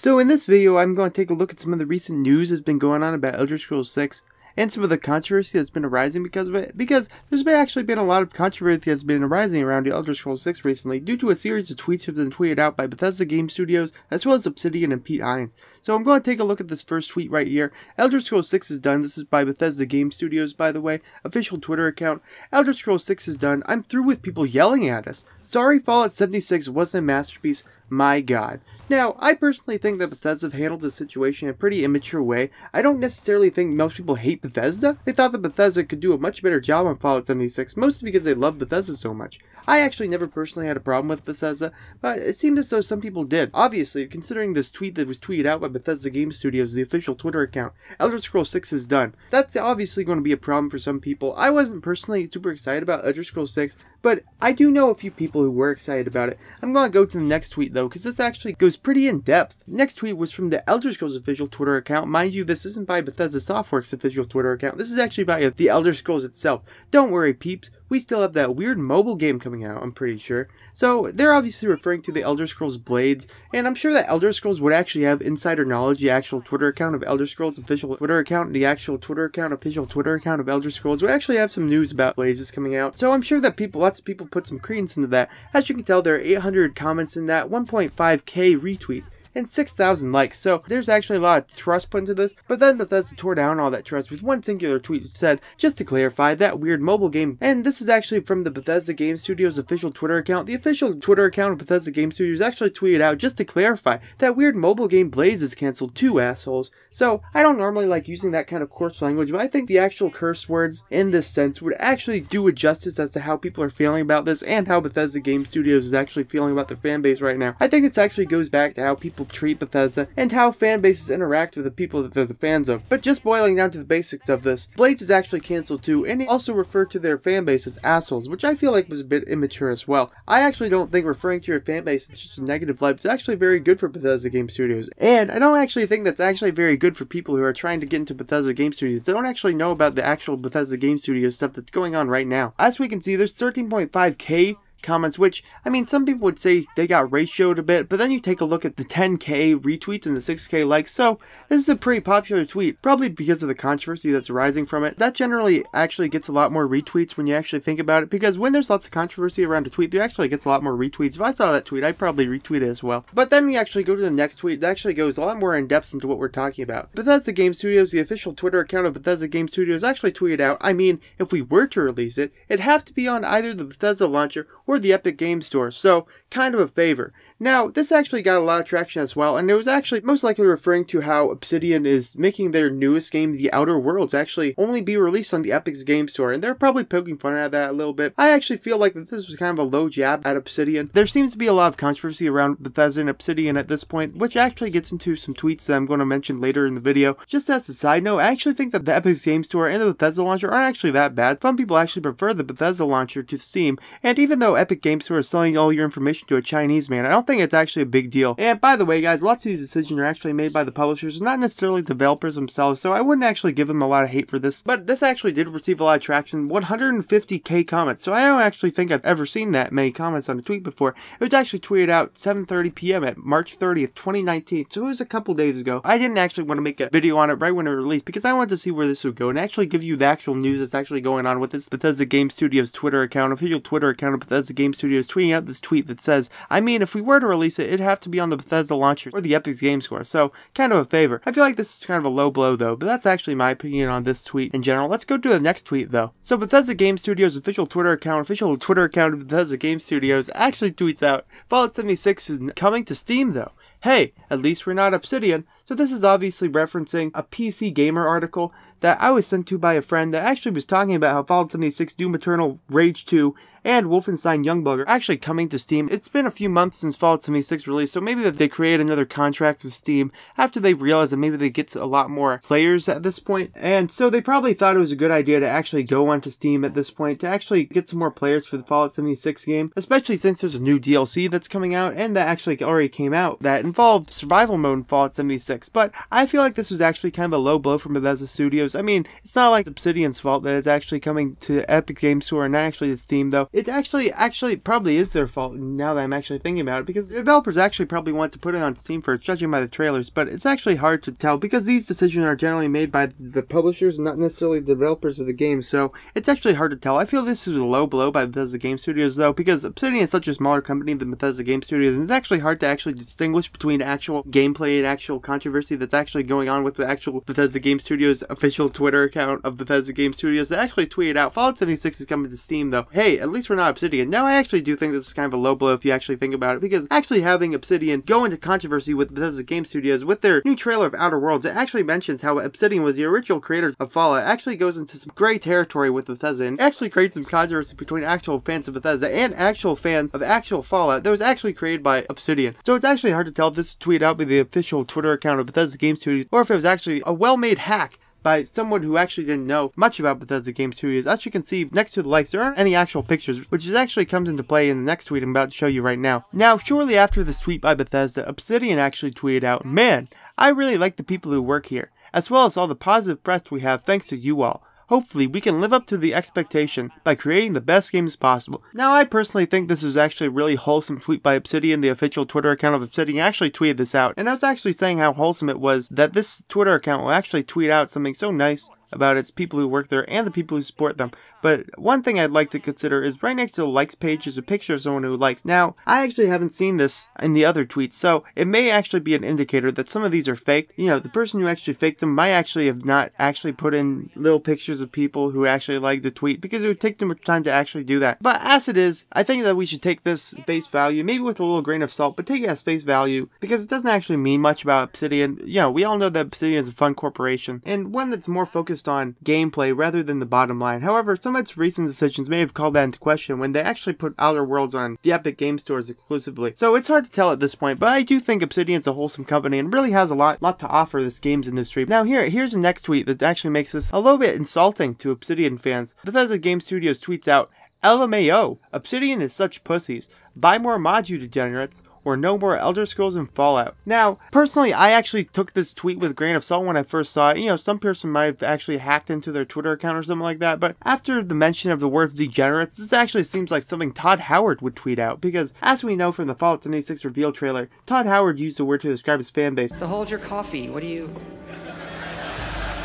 So in this video, I'm going to take a look at some of the recent news that's been going on about Elder Scrolls 6 and some of the controversy that's been arising because of it, because there's actually been a lot of controversy that's been arising around the Elder Scrolls 6 recently due to a series of tweets that have been tweeted out by Bethesda Game Studios as well as Obsidian and Pete Hines. So I'm going to take a look at this first tweet right here. Elder Scrolls 6 is done. This is by Bethesda Game Studios, by the way, official Twitter account. Elder Scrolls 6 is done. I'm through with people yelling at us. Sorry Fallout 76 wasn't a masterpiece. My god. Now, I personally think that Bethesda handled the situation in a pretty immature way. I don't necessarily think most people hate Bethesda. They thought that Bethesda could do a much better job on Fallout 76, mostly because they love Bethesda so much. I actually never personally had a problem with Bethesda, but it seemed as though some people did. Obviously, considering this tweet that was tweeted out by Bethesda Game Studios, the official Twitter account, Elder Scrolls 6 is done. That's obviously going to be a problem for some people. I wasn't personally super excited about Elder Scrolls 6, but I do know a few people who were excited about it. I'm going to go to the next tweet though, because this actually goes pretty in depth. Next tweet was from the Elder Scrolls official Twitter account. Mind you, this isn't by Bethesda Softworks official Twitter account. This is actually by the Elder Scrolls itself. Don't worry peeps, we still have that weird mobile game coming out, I'm pretty sure. So they're obviously referring to the Elder Scrolls Blades, and I'm sure that Elder Scrolls would actually have insider knowledge. The actual Twitter account of Elder Scrolls official Twitter account, the actual Twitter account official Twitter account of Elder Scrolls would actually have some news about Blades coming out. So I'm sure that lots of people put some credence into that. As you can tell, there are 800 comments in that, 1.5k retweets, and 6,000 likes, so there's actually a lot of trust put into this. But then Bethesda tore down all that trust with one singular tweet which said, just to clarify, that weird mobile game, and this is actually from the Bethesda Game Studios official Twitter account. The official Twitter account of Bethesda Game Studios actually tweeted out, just to clarify, that weird mobile game Blades is cancelled too, assholes. So I don't normally like using that kind of coarse language, but I think the actual curse words in this sense would actually do it justice as to how people are feeling about this and how Bethesda Game Studios is actually feeling about their fan base right now. I think this actually goes back to how people treat Bethesda and how fan bases interact with the people that they're the fans of. But just boiling down to the basics of this, Blades is actually cancelled too, and they also refer to their fan base as assholes, which I feel like was a bit immature as well. I actually don't think referring to your fan base in such a negative light is actually very good for Bethesda Game Studios, and I don't actually think that's actually very good for people who are trying to get into Bethesda Game Studios. They don't actually know about the actual Bethesda Game Studios stuff that's going on right now. As we can see, there's 13.5k comments, which, I mean, some people would say they got ratioed a bit, but then you take a look at the 10k retweets and the 6k likes, so this is a pretty popular tweet, probably because of the controversy that's arising from it. That generally actually gets a lot more retweets when you actually think about it, because when there's lots of controversy around a tweet, there actually gets a lot more retweets. If I saw that tweet, I'd probably retweet it as well. But then we actually go to the next tweet that actually goes a lot more in depth into what we're talking about. Bethesda Game Studios, the official Twitter account of Bethesda Game Studios, actually tweeted out, I mean, if we were to release it, it'd have to be on either the Bethesda launcher or the Epic Game Store, so kind of a favor. Now, this actually got a lot of traction as well, and it was actually most likely referring to how Obsidian is making their newest game, The Outer Worlds, actually only be released on the Epic's Game Store, and they're probably poking fun at that a little bit. I actually feel like that this was kind of a low jab at Obsidian. There seems to be a lot of controversy around Bethesda and Obsidian at this point, which actually gets into some tweets that I'm going to mention later in the video. Just as a side note, I actually think that the Epic's Game Store and the Bethesda launcher aren't actually that bad. Some people actually prefer the Bethesda launcher to Steam, and even though Epic Game Store is selling all your information to a Chinese man, I don't think it's actually a big deal. And by the way guys, lots of these decisions are actually made by the publishers, not necessarily developers themselves, so I wouldn't actually give them a lot of hate for this. But this actually did receive a lot of traction, 150k comments, so I don't actually think I've ever seen that many comments on a tweet before. It was actually tweeted out 7:30 p.m. at March 30th, 2019, so it was a couple days ago. I didn't actually want to make a video on it right when it released because I wanted to see where this would go and actually give you the actual news that's actually going on with this Bethesda Game Studios Twitter account, official Twitter account of Bethesda Game Studios, tweeting out this tweet that says, I mean, if we were to release it, it'd have to be on the Bethesda launcher or the Epic's Game Store, so kind of a favor. I feel like this is kind of a low blow though, but that's actually my opinion on this tweet in general. Let's go to the next tweet though. So Bethesda Game Studios official Twitter account of Bethesda Game Studios actually tweets out, Fallout 76 is coming to Steam though. Hey, at least we're not Obsidian. So this is obviously referencing a PC Gamer article that I was sent to by a friend that actually was talking about how Fallout 76, Doom Eternal, Rage 2, and Wolfenstein Youngblood are actually coming to Steam. It's been a few months since Fallout 76 released, so maybe that they create another contract with Steam after they realize that maybe they get a lot more players at this point. And so they probably thought it was a good idea to actually go onto Steam at this point to actually get some more players for the Fallout 76 game, especially since there's a new DLC that's coming out and that actually already came out that involved survival mode in Fallout 76. 6. But I feel like this was actually kind of a low blow from Bethesda Studios. I mean, it's not like Obsidian's fault that it's actually coming to Epic Games Store and not actually to Steam, though. It actually probably is their fault now that I'm actually thinking about it, because the developers actually probably want to put it on Steam first, judging by the trailers, but it's actually hard to tell because these decisions are generally made by the publishers and not necessarily the developers of the game, so it's actually hard to tell. I feel this is a low blow by Bethesda Game Studios, though, because Obsidian is such a smaller company than Bethesda Game Studios, and it's actually hard to actually distinguish between actual gameplay and actual controversy that's actually going on with the actual Bethesda Game Studios official Twitter account of Bethesda Game Studios that actually tweeted out, Fallout 76 is coming to Steam, though. Hey, at least we're not Obsidian. Now, I actually do think this is kind of a low blow if you actually think about it, because actually having Obsidian go into controversy with Bethesda Game Studios with their new trailer of Outer Worlds, it actually mentions how Obsidian was the original creators of Fallout. It actually goes into some gray territory with Bethesda and actually creates some controversy between actual fans of Bethesda and actual fans of actual Fallout that was actually created by Obsidian. So it's actually hard to tell if this was tweeted out by the official Twitter account of Bethesda Game Studios or if it was actually a well-made hack by someone who actually didn't know much about Bethesda Game Studios. As you can see, next to the likes, there aren't any actual pictures, which actually comes into play in the next tweet I'm about to show you right now. Now, shortly after this tweet by Bethesda, Obsidian actually tweeted out, "Man, I really like the people who work here, as well as all the positive press we have thanks to you all. Hopefully, we can live up to the expectation by creating the best games possible." Now, I personally think this was actually a really wholesome tweet by Obsidian. The official Twitter account of Obsidian actually tweeted this out, and I was actually saying how wholesome it was that this Twitter account will actually tweet out something so nice about its people who work there and the people who support them. But one thing I'd like to consider is right next to the likes page is a picture of someone who likes. Now, I actually haven't seen this in the other tweets, so it may actually be an indicator that some of these are fake. You know, the person who actually faked them might actually have not actually put in little pictures of people who actually liked the tweet, because it would take too much time to actually do that. But as it is, I think that we should take this face value, maybe with a little grain of salt, but take it as face value, because it doesn't actually mean much about Obsidian. You know, we all know that Obsidian is a fun corporation, and one that's more focused on gameplay rather than the bottom line. However, some of its recent decisions may have called that into question when they actually put Outer Worlds on the Epic Game Stores exclusively. So it's hard to tell at this point, but I do think Obsidian's a wholesome company and really has a lot to offer this games industry. Now here's the next tweet that actually makes this a little bit insulting to Obsidian fans. Bethesda Game Studios tweets out, "LMAO, Obsidian is such pussies. Buy more mods, you degenerates, or no more Elder Scrolls and Fallout." Now, personally, I actually took this tweet with a grain of salt when I first saw it. You know, some person might have actually hacked into their Twitter account or something like that, but after the mention of the words degenerates, this actually seems like something Todd Howard would tweet out, because as we know from the Fallout 76 reveal trailer, Todd Howard used the word to describe his fan base. To hold your coffee, what are you...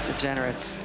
degenerates.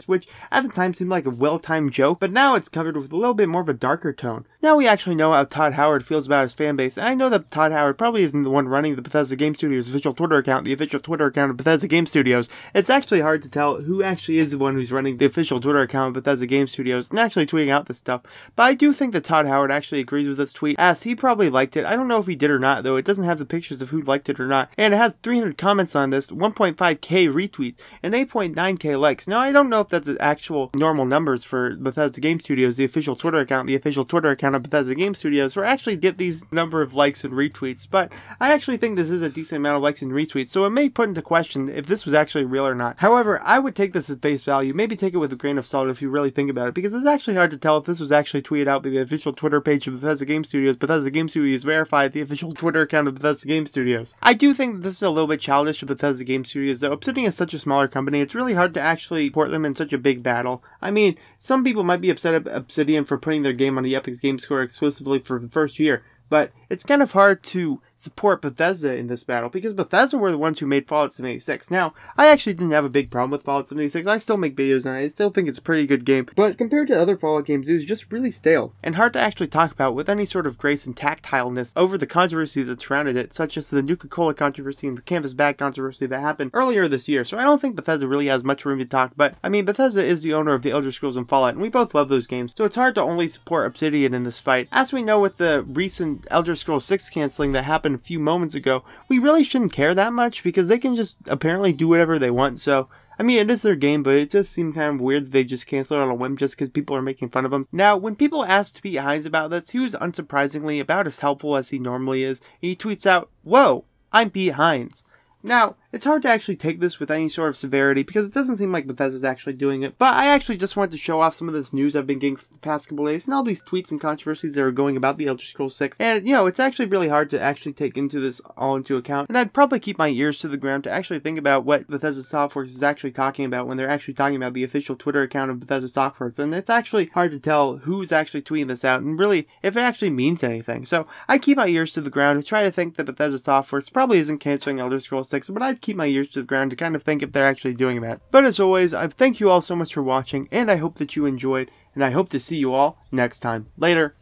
Which at the time seemed like a well-timed joke, but now it's covered with a little bit more of a darker tone. Now we actually know how Todd Howard feels about his fan base, and I know that Todd Howard probably isn't the one running the Bethesda Game Studios official Twitter account, the official Twitter account of Bethesda Game Studios. It's actually hard to tell who actually is the one who's running the official Twitter account of Bethesda Game Studios and actually tweeting out this stuff. But I do think that Todd Howard actually agrees with this tweet, as he probably liked it. I don't know if he did or not, though. It doesn't have the pictures of who liked it or not, and it has 300 comments on this, 1.5k retweets, and 8.9k likes. Now I don't know if that's actual normal numbers for Bethesda Game Studios, the official Twitter account of Bethesda Game Studios, for actually get these number of likes and retweets, but I actually think this is a decent amount of likes and retweets, so it may put into question if this was actually real or not. However, I would take this as face value, maybe take it with a grain of salt if you really think about it, because it's actually hard to tell if this was actually tweeted out by the official Twitter page of Bethesda Game Studios. Bethesda Game Studios verified the official Twitter account of Bethesda Game Studios. I do think that this is a little bit childish of Bethesda Game Studios, though. Obsidian is such a smaller company, it's really hard to actually port them in such a big battle. I mean, some people might be upset at Obsidian for putting their game on the Epic Game Store exclusively for the first year, but it's kind of hard to support Bethesda in this battle, because Bethesda were the ones who made Fallout 76. Now, I actually didn't have a big problem with Fallout 76. I still make videos and I still think it's a pretty good game, but compared to other Fallout games, it was just really stale and hard to actually talk about with any sort of grace and tactileness over the controversy that surrounded it, such as the Nuka-Cola controversy and the Canvas Bag controversy that happened earlier this year. So I don't think Bethesda really has much room to talk, but I mean, Bethesda is the owner of the Elder Scrolls and Fallout, and we both love those games, so it's hard to only support Obsidian in this fight. As we know with the recent Elder Scrolls 6 canceling that happened a few moments ago, we really shouldn't care that much, because they can just apparently do whatever they want. So I mean, it is their game, but it just seemed kind of weird that they just canceled it on a whim just because people are making fun of them. Now, when people asked Pete Hines about this, he was unsurprisingly about as helpful as he normally is. And he tweets out, "Whoa, I'm Pete Hines." Now, it's hard to actually take this with any sort of severity because it doesn't seem like Bethesda's actually doing it. But I actually just wanted to show off some of this news I've been getting for the past couple days and all these tweets and controversies that are going about the Elder Scrolls 6. And, you know, it's actually really hard to actually take into this all into account. And I'd probably keep my ears to the ground to actually think about what Bethesda Softworks is actually talking about when they're actually talking about the official Twitter account of Bethesda Softworks. And it's actually hard to tell who's actually tweeting this out and really if it actually means anything. So I keep my ears to the ground and try to think that Bethesda Softworks probably isn't canceling Elder Scrolls 6, but I'd keep my ears to the ground to kind of think if they're actually doing that. But as always, I thank you all so much for watching, and I hope that you enjoyed, and I hope to see you all next time. Later!